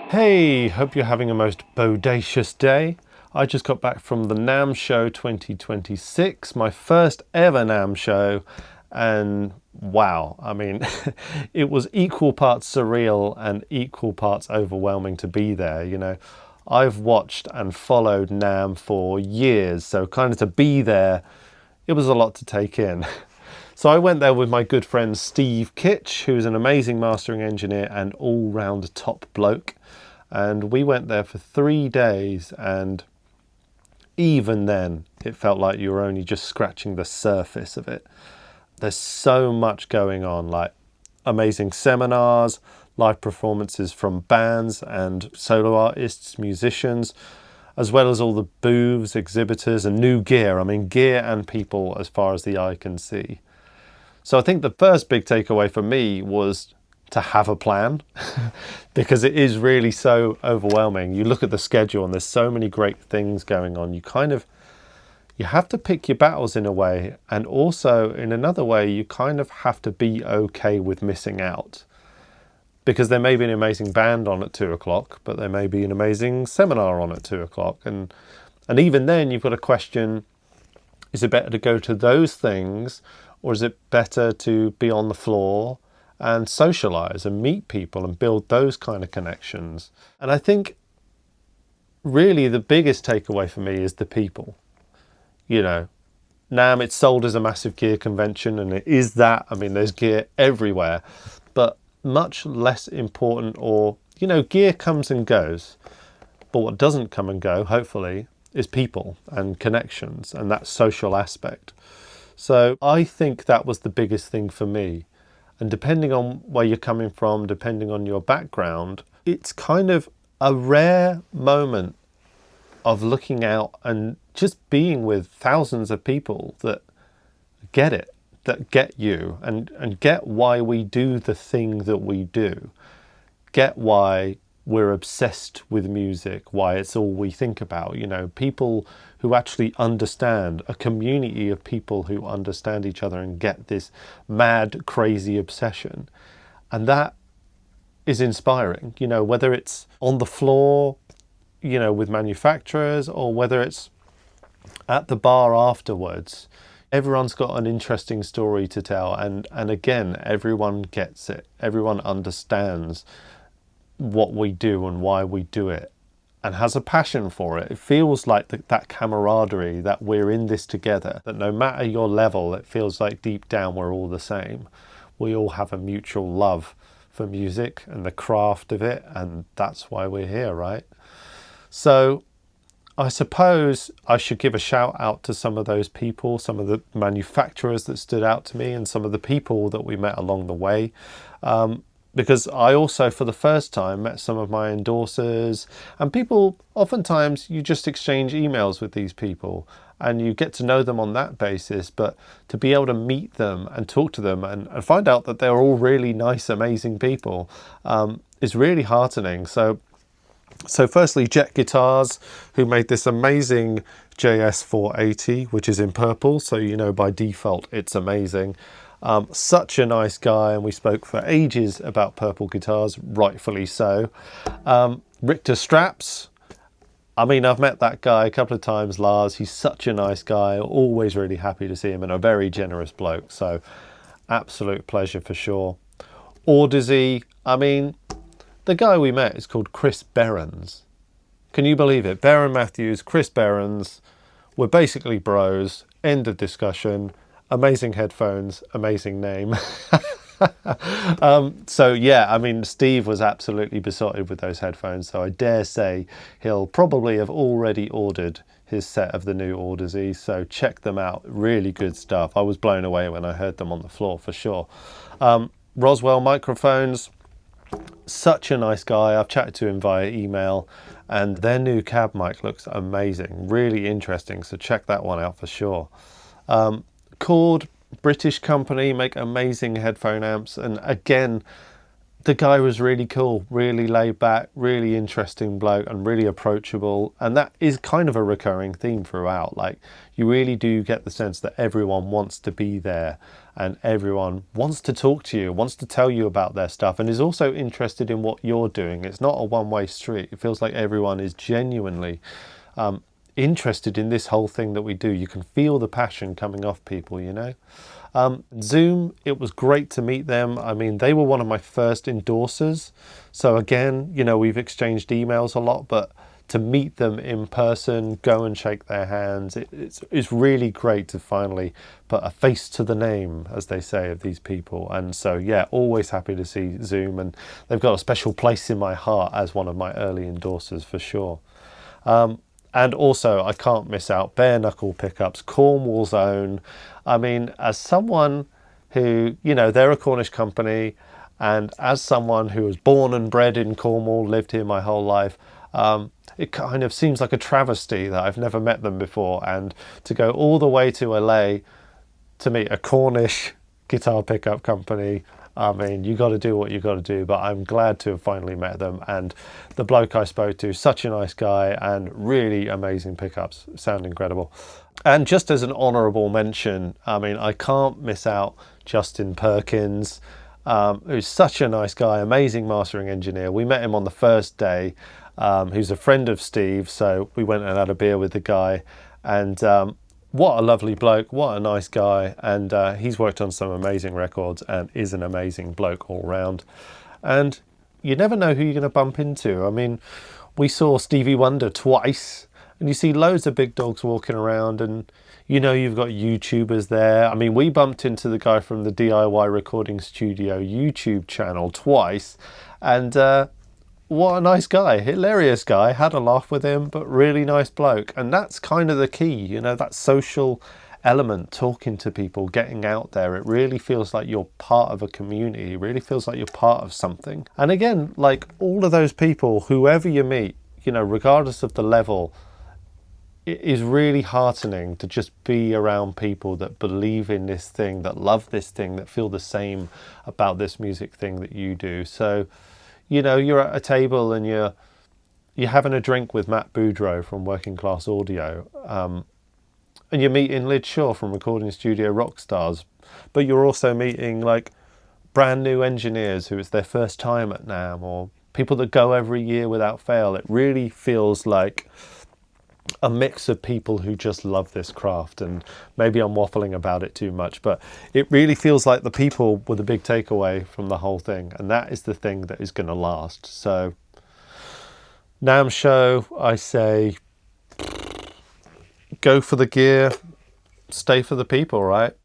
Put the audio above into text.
Hey, hope you're having a most bodacious day. I just got back from the NAMM Show 2026, my first ever NAMM show, and wow, I mean, it was equal parts surreal and equal parts overwhelming to be there, you know. I've watched and followed NAMM for years, so kind of to be there, it was a lot to take in. So I went there with my good friend Steve Kitch, who's an amazing mastering engineer and all-round top bloke. And we went there for 3 days, and even then it felt like you were only just scratching the surface of it. There's so much going on, like amazing seminars, live performances from bands and solo artists, musicians, as well as all the booths, exhibitors and new gear. I mean, gear and people as far as the eye can see. So I think the first big takeaway for me was to have a plan because it is really so overwhelming. You look at the schedule and there's so many great things going on. You have to pick your battles in a way, and also in another way you kind of have to be okay with missing out, because there may be an amazing band on at 2 o'clock, but there may be an amazing seminar on at 2 o'clock, and even then you've got to question, is it better to go to those things, or is it better to be on the floor and socialize and meet people and build those kind of connections? And I think really the biggest takeaway for me is the people. You know, NAMM, it's sold as a massive gear convention, and it is that. I mean, there's gear everywhere, but much less important, or, you know, gear comes and goes, but what doesn't come and go, hopefully, is people and connections and that social aspect. So I think that was the biggest thing for me. And depending on where you're coming from, depending on your background, it's kind of a rare moment of looking out and just being with thousands of people that get it, that get you, and get why we do the thing that we do, get why we're obsessed with music, why it's all we think about. You know, people who actually understand, a community of people who understand each other and get this mad, crazy obsession. And that is inspiring, you know, whether it's on the floor, you know, with manufacturers, or whether it's at the bar afterwards. Everyone's got an interesting story to tell, and again, everyone gets it. Everyone understands what we do and why we do it, and has a passion for it. It feels like that camaraderie, that we're in this together, that no matter your level, it feels like deep down we're all the same. We all have a mutual love for music and the craft of it, and that's why we're here, right? So I suppose I should give a shout out to some of those people, some of the manufacturers that stood out to me, and some of the people that we met along the way. Because I also, for the first time, met some of my endorsers, and people, oftentimes you just exchange emails with these people and you get to know them on that basis, but to be able to meet them and talk to them and find out that they're all really nice, amazing people is really heartening. So firstly, Jet Guitars, who made this amazing JS 480, which is in purple, so you know by default it's amazing. Such a nice guy, and we spoke for ages about purple guitars, rightfully so. Richter Straps, I mean, I've met that guy a couple of times, Lars. He's such a nice guy, always really happy to see him, and a very generous bloke, so absolute pleasure for sure. Audisy, I mean, the guy we met is called Chris Behrens. Can you believe it? Baron Matthews, Chris Behrens, we're basically bros, end of discussion. Amazing headphones, amazing name. So yeah, I mean, Steve was absolutely besotted with those headphones, so I dare say he'll probably have already ordered his set of the new Audisy, so check them out. Really good stuff. I was blown away when I heard them on the floor, for sure. Roswell microphones, such a nice guy. I've chatted to him via email, and their new cab mic looks amazing, really interesting, so check that one out for sure. Chord, British company, make amazing headphone amps, and again, the guy was really cool, really laid back, really interesting bloke, and really approachable. And that is kind of a recurring theme throughout. Like, you really do get the sense that everyone wants to be there and everyone wants to talk to you, wants to tell you about their stuff, and is also interested in what you're doing. It's not a one-way street. It feels like everyone is genuinely interested in this whole thing that we do. You can feel the passion coming off people, you know. Zoom, it was great to meet them. I mean, they were one of my first endorsers. So again, you know, we've exchanged emails a lot, but to meet them in person, go and shake their hands, it's really great to finally put a face to the name, as they say, of these people. And so, yeah, always happy to see Zoom, and they've got a special place in my heart as one of my early endorsers for sure. And also, I can't miss out bare knuckle pickups, Cornwall's own. I mean, as someone who, you know, they're a Cornish company, and as someone who was born and bred in Cornwall, lived here my whole life, it kind of seems like a travesty that I've never met them before, and to go all the way to LA to meet a Cornish guitar pickup company. I mean, you got to do what you got to do, but I'm glad to have finally met them. And the bloke I spoke to, such a nice guy, and really amazing pickups, sound incredible. And just as an honourable mention, I mean, I can't miss out Justin Perkins, who's such a nice guy, amazing mastering engineer. We met him on the first day. Who's a friend of Steve, so we went and had a beer with the guy, and what a lovely bloke, what a nice guy, and he's worked on some amazing records and is an amazing bloke all round. And you never know who you're going to bump into. I mean, we saw Stevie Wonder twice, and you see loads of big dogs walking around, and you know you've got YouTubers there. I mean, we bumped into the guy from the DIY Recording Studio YouTube channel twice, and what a nice guy, hilarious guy, had a laugh with him, but really nice bloke. And that's kind of the key, you know, that social element, talking to people, getting out there. It really feels like you're part of a community. It really feels like you're part of something. And again, like all of those people, whoever you meet, you know, regardless of the level, it is really heartening to just be around people that believe in this thing, that love this thing, that feel the same about this music thing that you do. So, you know, you're at a table and you're having a drink with Matt Boudreau from Working Class Audio, and you're meeting Lyd Shaw from Recording Studio Rockstars, but you're also meeting like brand new engineers who it's their first time at NAMM, or people that go every year without fail. It really feels like a mix of people who just love this craft. And maybe I'm waffling about it too much, but it really feels like the people were the big takeaway from the whole thing, and that is the thing that is going to last. So NAMM Show, I say, go for the gear, stay for the people, right?